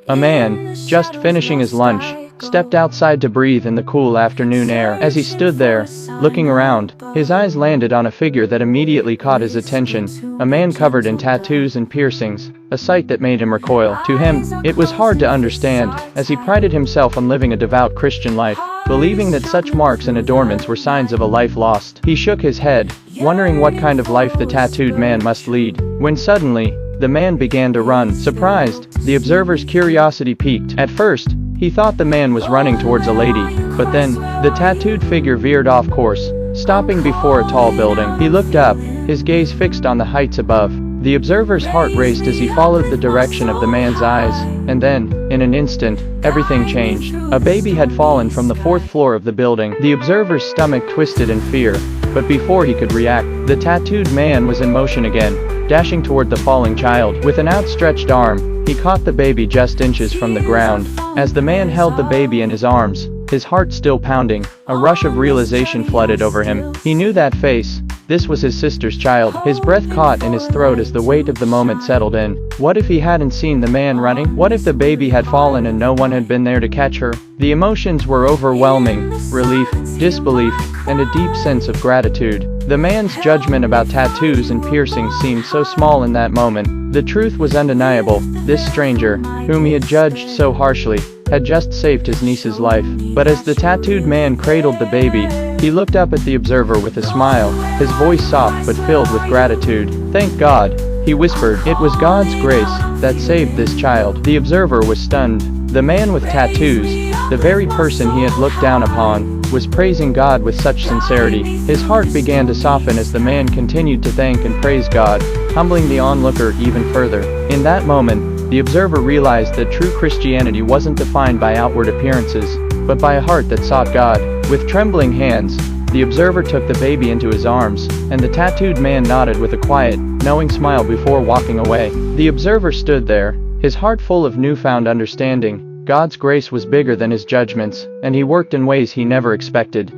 A man, just finishing his lunch, stepped outside to breathe in the cool afternoon air. As he stood there, looking around, his eyes landed on a figure that immediately caught his attention, a man covered in tattoos and piercings, a sight that made him recoil. To him, it was hard to understand, as he prided himself on living a devout Christian life, believing that such marks and adornments were signs of a life lost. He shook his head, wondering what kind of life the tattooed man must lead, when suddenly, the man began to run. Surprised, the observer's curiosity piqued. At first, he thought the man was running towards a lady, but then, the tattooed figure veered off course, stopping before a tall building. He looked up, his gaze fixed on the heights above. The observer's heart raced as he followed the direction of the man's eyes, and then, in an instant, everything changed. A baby had fallen from the fourth floor of the building. The observer's stomach twisted in fear, but before he could react, the tattooed man was in motion again, dashing toward the falling child. With an outstretched arm, he caught the baby just inches from the ground. As the man held the baby in his arms, his heart still pounding, a rush of realization flooded over him. He knew that face. This was his sister's child. His breath caught in his throat as the weight of the moment settled in. What if he hadn't seen the man running? What if the baby had fallen and no one had been there to catch her? The emotions were overwhelming: relief, disbelief, and a deep sense of gratitude. The man's judgment about tattoos and piercings seemed so small in that moment. The truth was undeniable. This stranger, whom he had judged so harshly, had just saved his niece's life. But as the tattooed man cradled the baby, he looked up at the observer with a smile, his voice soft but filled with gratitude. "Thank God," he whispered. It was God's grace that saved this child. The observer was stunned. The man with tattoos, the very person he had looked down upon, was praising God with such sincerity. His heart began to soften as the man continued to thank and praise God, humbling the onlooker even further. In that moment, the observer realized that true Christianity wasn't defined by outward appearances, but by a heart that sought God. With trembling hands, the observer took the baby into his arms, and the tattooed man nodded with a quiet, knowing smile before walking away. The observer stood there, his heart full of newfound understanding. God's grace was bigger than his judgments, and he worked in ways he never expected.